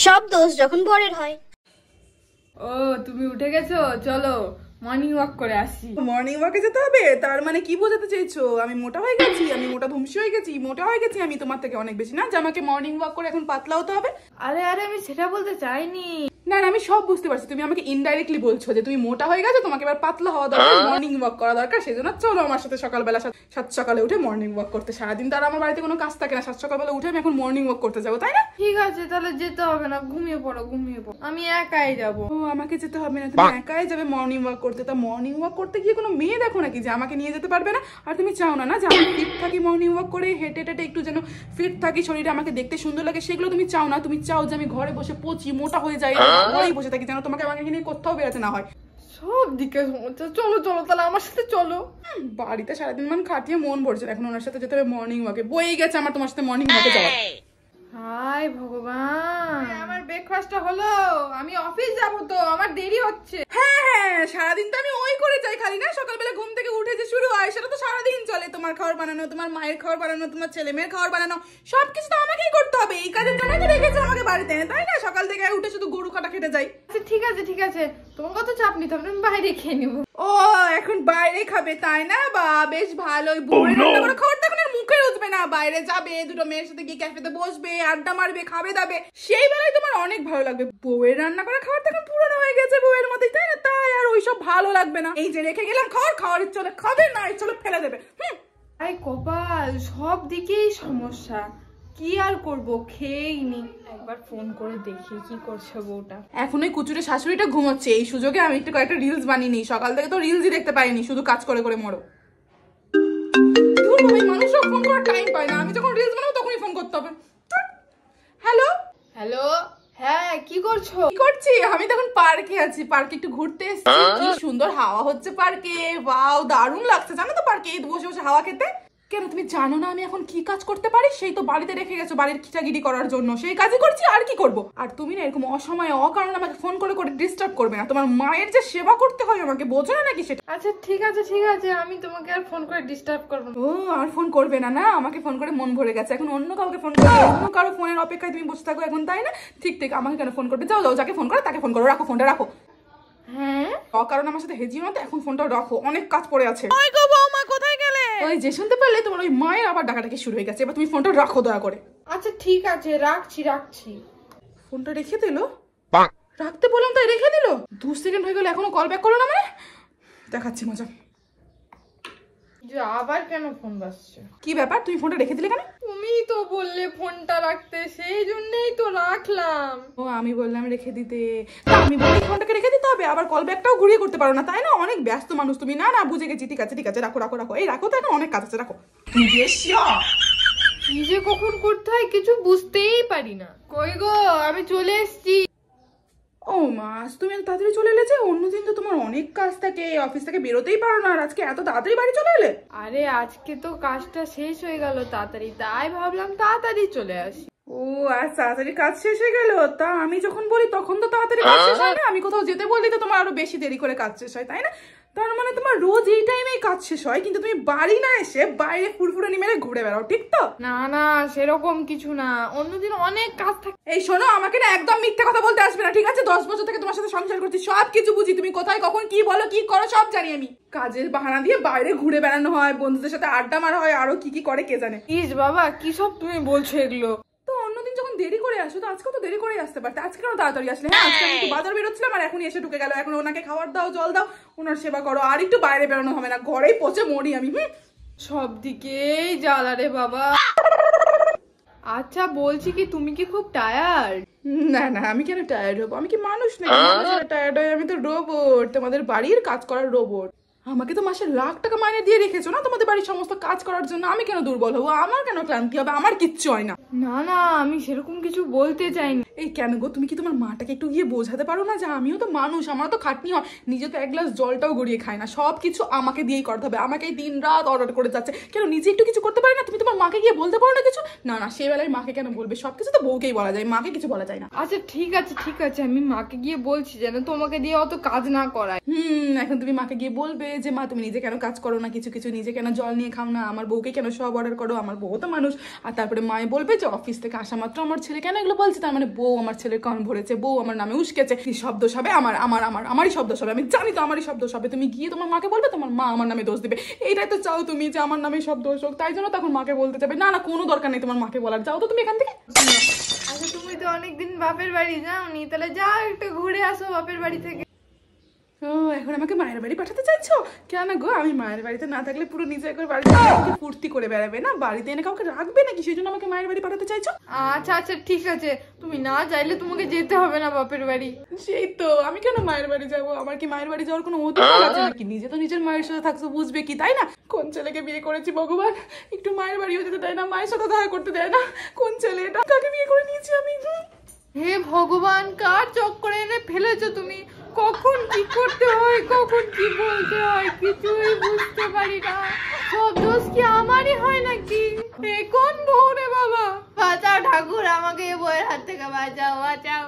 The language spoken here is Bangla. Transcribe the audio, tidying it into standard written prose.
সব দোষ যখন বরের হয়। ও তুমি উঠে গেছো, চলো মর্নিং ওয়াক করে আসি। মর্নিং ওয়াকে যেতে হবে? তার মানে কি বোঝাতে চাইছো? আমি মোটা হয়ে গেছি? আমি মোটা ধুমসি হয়ে গেছি? মোটা হয়ে গেছি আমি তোমার থেকে অনেক বেশি, না যে আমাকে মর্নিং ওয়াক করে এখন পাতলা হতে হবে? আরে আরে আমি সেটা বলতে চাইনি। না না, আমি সব বুঝতে পারছি। তুমি আমাকে ইনডাইরেক্টলি বলছো যে তুমি মোটা হয়ে গেছো, তোমাকে এবার পাতলা হওয়া দরকার, মর্নিং ওয়াক করা দরকার। সেই জন্য চলো আমার সাথে সকালবেলা সাত সকালে উঠে মর্নিং ওয়াক করতে। সারাদিন তো আর আমার বাড়িতে কোনো কাজ থাকে না, সাত সকালবেলা উঠে আমি এখন মর্নিং ওয়াক করতে যাবো, তাই না? ঠিক আছে তাহলে যেতে হবে না, ঘুমিয়ে পড়ো ঘুমিয়ে পড়ো, আমি একাই যাবো। ও আমাকে যেতে হবে না, তুমি একাই যাবে মর্নিং ওয়াক করতে? তা মর্নিং ওয়াক করতে গিয়ে কোনো মেয়ে দেখো নাকি যে আমাকে নিয়ে যেতে পারবে না? আর তুমি চাও না না যে আমি ফিট থাকি, মর্নিং ওয়াক করে হেঁটে হেঁটে একটু যেন ফিট থাকি, শরীরে আমাকে দেখতে সুন্দর লাগে, সেগুলো তুমি চাও না। তুমি চাও যে আমি ঘরে বসে পচি, মোটা হয়ে যাই, ঘরেই বসে থাকি, যেন তোমাকে আমাকে নিয়ে কোথাও বেরোতে না হয়। সব দিকে সমস্যা। চলো চলো তাহলে আমার সাথে চলো। বাড়িতে সারাদিন মান খাটিয়ে মন ভরছে, এখন ওনার সাথে যেতে হবে মর্নিং ওয়াকে। বই গেছে আমার তোমার সাথে মর্নিং ওয়াকে যাওয়া। হাই ভগবান, আমার ব্রেকফাস্টটা হলো, আমি অফিস যাবো তো, আমার দেরি হচ্ছে। হ্যাঁ হ্যাঁ, সারাদিন তো আমি ওই করে যাই খালি, না সকালবেলা ঘুম থেকে উঠে যে শুরু হয় সেটা তো সারাদিন চলে। তোমার খাবার বানানো, তোমার মায়ের খাবার বানানো, তোমার ছেলে মেয়ের খাবার বানানো, সবকিছু তো আমাকেই করতে হবে। এই কাজের জন্য তো রেখেছো আমাকে বাড়িতে, তাই না? সকাল থেকে উঠে শুধু গরু কাটা খেটে যাই। আচ্ছা ঠিক আছে ঠিক আছে, তোমার কত চাপ নিতে হবে, আমি বাইরে খেয়ে নিবো। ও এখন বাইরে খাবে তাই না? বা বেশ ভালোই। বউয়ের রান্না করা খাবার তো এখন আর মুখে উঠবে না। বাইরে যাবে, দুটো মেয়ের সাথে গিয়ে ক্যাফেতে বসবে, আড্ডা মারবে, খাবে দাবে, সেই বেলায় তোমার অনেক ভালো লাগবে। বউয়ের রান্না করা খাবার তো এখন পুরনো হয়ে গেছে বউয়ের মধ্যেই, তাই না? তাই আর ওইসব ভালো লাগবে না। এই যে রেখে গেলাম খাবার, খাওয়ার ইচ্ছে হলে খাবে, না ইচ্ছে হলে ফেলে দেবে। আই কপাল, সব দিকেই সমস্যা, কি আর করবো, খেয়েই নি। একবার ফোন করে দেখি কি করছে বউটা। এখন ওই কুচুরে শাশুড়িটা ঘুমোচ্ছে, এই সুযোগে আমি একটু কয়েকটা রিলস বানিয়ে নিই। সকাল থেকে তো রিলসই দেখতে পাইনি, শুধু কাজ করে করে মরো। মানুষরা ফোন করার টাইম পায় না, আমি যখন রিলস বানাবো তখনই ফোন করতে হবে। হ্যালো হ্যালো, হ্যাঁ কি করছো? কি করছি? আমি তখন পার্কে আছি, পার্কে একটু ঘুরতে এসেছি। কি সুন্দর হাওয়া হচ্ছে পার্কে, ওয়াও দারুণ লাগছে জানো তো পার্কে বসে বসে হাওয়া খেতে। কেন তুমি জানো না আমি এখন কি কাজ করতে পারি? সেই তো বাড়িতে রেখে গেছো বাড়ির খিচাগিরি করার জন্য, সেই কাজই করছি, আর কি করব। আর তুমি না এরকম অসময়ে অকারণে আমাকে ফোন করে করে ডিস্টার্ব করবে না। তোমার মায়ের যে সেবা করতে হয় আমাকে, বোঝো না নাকি সেটা? আচ্ছা ঠিক আছে ঠিক আছে, আমি তোমাকে আর ফোন করে ডিস্টার্ব করবো না। ও আর ফোন করবে না? না আমাকে ফোন করে মন ভরে গেছে, এখন অন্য কাউকে ফোন করবে, অন্য কারো ফোনের অপেক্ষায় তুমি বসে থাকো এখন, তাই না? ঠিক ঠিক, আমাকে কেন ফোন করবে? যাও যাও, যাকে ফোন করে তাকে ফোন করো, রাখো ফোনটা রাখো। হ্যাঁ অকারণ আমার সাথে হেজিও না তো, এখন ফোনটা রাখো, অনেক কাজ পড়ে আছে। ওই গো বৌমা কোথায় গেলে? ওই যে শুনতে পারলে তোমার ওই মায়ের আবার ডাকাডাকি শুরু হয়ে গেছে, এবার তুমি ফোনটা রাখো দয়া করে। আচ্ছা ঠিক আছে রাখছি রাখছি। ফোনটা রেখে দিল, রাখতে বললাম তাই রেখে দিল। 2 সেকেন্ড হয়ে গেল এখনো কল ব্যাক করলো না, মানে দেখাচ্ছি মজা। যে আবার কেন ফোন বাজছে? কি ব্যাপার, তুমি ফোনটা রেখে দিলে কেন? তুমি তো বললে ফোনটা রাখতে, সেই জন্যই তো রাখলাম। ও আমি বললাম রেখে দিতে, তা আমি বলি ফোনটাকে রেখে দিতে হবে, আবার কল ব্যাকটাও ঘুরিয়ে করতে পারো না, তাই না? অনেক ব্যস্ত মানুষ তুমি। না না বুঝে গেছি, ঠিক আছে ঠিক আছে, রাখো রাখো রাখো, এই রাখো তো, এখন অনেক কাজ আছে, রাখো। কি যে কখন করতে হয় কিছু বুঝতেই পারি না। কই গো, আমি চলে এসেছি। ও মাস, তুমি এত তাড়াতাড়ি চলে এলে যে? অন্যদিন তো তোমার অনেক কাজ থাকে, অফিস থেকে বেরোতেই পারো না, আর আজকে এত তাড়াতাড়ি বাড়ি চলে এলে? আরে আজকে তো কাজটা শেষ হয়ে গেল তাড়াতাড়ি, তাই ভাবলাম তাড়াতাড়ি চলে আসি। ও আজ তাড়াতাড়ি কাজ শেষ হয়ে গেল? তা আমি যখন বলি তখন তো তাড়াতাড়ি কাজ শেষ হয় না, আমি কোথাও যেতে বললি তো তোমার আরো বেশি দেরি করে কাজ শেষ হয়, তাই না? তার মানে তোমার রোজ এই টাইমেই কাজ শেষ হয়, কিন্তু তুমি বাড়ি না এসে বাইরে ফুরফুরানি মেরে ঘুরে বেড়াও, ঠিক তো? না না সেরকম কিছু না, অন্যদিন অনেক কাজ থাকে। এই শোনো, আমাকে না একদম মিথ্যে কথা বলতে আসবে না, ঠিক আছে? 10 বছর থেকে তোমার সাথে সংসার করছি, সব কিছু বুঝি। তুমি কোথায় কখন কি বলো কি করো সব জানি আমি। কাজের বাহানা দিয়ে বাইরে ঘুরে বেড়ানো হয়, বন্ধুদের সাথে আড্ডা মারা হয়, আরো কি কি করে কে জানে। ইস বাবা কি সব তুমি বলছো এগুলো? তো অন্যদিন যখন দেরি করে আসো তো আজকেও তো দেরি করে আসতে পারতে, আজকে কেন তাড়াতাড়ি আসলে? হ্যাঁ আজকে আমি একটু বাজার বেরোচ্ছিলাম আর এখনই এসে ঢুকে গেল। এখন ওনাকে খাবার দাও, জল দাও, ওনার সেবা করো, আর একটু বাইরে বেরোনো হবে না, ঘরেই পচে মরি আমি। সব দিকেই জ্বালা রে বাবা। আচ্ছা বলছি কি, তুমি কি খুব টায়ার্ড? না না, আমি কেন টায়ার্ড হবো? আমি কি মানুষ নাকি টায়ার্ড হয়? আমি তো রোবট, তোমাদের বাড়ির কাজ করার রোবট। আমাকে তো মাসে লাখ টাকা মাইনে দিয়ে রেখেছো না তোমাদের বাড়ির সমস্ত কাজ করার জন্য। আমি কেন দুর্বল হবো? আমার কেন ক্লান্তি হবে? আমার কিচ্ছু হয় না। না না আমি সেরকম কিছু বলতে চাইনি। এই কেন গো, তুমি কি তোমার মাটাকে একটু গিয়ে বোঝাতে পারো না যে আমিও তো মানুষ, আমারও তো খাটনি হয়, নিজে তো 1 গ্লাস জলটাও গড়িয়ে খায় না, সব কিছু আমাকে দিয়েই করতে হবে, আমাকেই দিন রাত অর্ডার করে যাচ্ছে। কেন নিজে একটু কিছু করতে পারে না? তুমি তোমার মাকে গিয়ে বলতে পারো না কিছু? না না, সেই বেলায় মাকে কেন বলবে? সবকিছু তো বউকেই বলা যায়, মাকে কিছু বলা যায় না। আচ্ছা ঠিক আছে, আমি মাকে গিয়ে বলছি যেন তোমাকে দিয়ে অত কাজ না করায়। এখন তুমি মাকে গিয়ে বলবে যে মা তুমি নিজে কেন কাজ করো না, কিছু কিছু নিজে কেন জল নিয়ে খাও না, আমার বউকে কেন সব অর্ডার করো, আমার বউ তো মানুষ। আর তারপরে মায়ে বলবে যে অফিস থেকে আসা মাত্র আমার ছেলে কেন এগুলো বলছে, তার মানে বউ আমার ছেলের কান ভরেছে, বউ আমার নামে উস্কেছে, কি শব্দ হবে আমার আমার আমার আমারই শব্দ হবে, আমি জানি তো আমারই শব্দ হবে, তুমি গিয়ে তোমার মাকে বলবে, তোমার মা আমার নামে দোষ দিবে, এইটাই তো চাও তুমি যে আমার নামে সব দোষ হোক, তাই জন্য তখন মাকে বলতে যাবে। না না, কোনো দরকার নেই তোমার মাকে বলার, যাও তো তুমি এখান থেকে। আচ্ছা তুমি তো অনেকদিন বাপের বাড়ি যাওনি, তাহলে যাও একটু ঘুরে আসো বাপের বাড়ি থেকে। ও এখন আমাকে মায়ের বাড়ি পাঠাতে চাইছো? কেন গো, আমি মায়ের বাড়িতে না থাকলে পুরো নিজে একবার বাড়িতে আমাকে ফুর্তি করে বেড়াবে না, বাড়িতে এনে কাউকে রাখবে নাকি, সেই জন্য আমাকে মায়ের বাড়ি পাঠাতে চাইছো? আচ্ছা আচ্ছা ঠিক আছে, তুমি না চাইলে তোমাকে যেতে হবে না বাপের বাড়ি। সেই তো, আমি কেন মায়ের বাড়ি যাবো? আমার কি মায়ের বাড়ি যাওয়ার কোনো অধিকার আছে নাকি? নিজে তো নিজের মায়ের সাথে থাকছো, বুঝবে কি, তাই না? কোন ছেলেকে বিয়ে করেছি ভগবান, একটু মায়ের বাড়িও যেতে দেয় না, মায়ের সাথে দেখা করতে দেয় না, কোন ছেলে এটা, কাকে বিয়ে করে নিয়েছি আমি? হে ভগবান, কার চক্করে এনে ফেলেছো তুমি, কখন কি করতে হয় কখন কি বলতে হয় কিছুই বুঝতে পারি না, সব দোষ কি আমারই হয় নাকি? এ কোন বউ রে বাবা, বাঁচাও ঠাকুর, আমাকে এ বউয়ের হাত থেকে বাঁচাও বাঁচাও।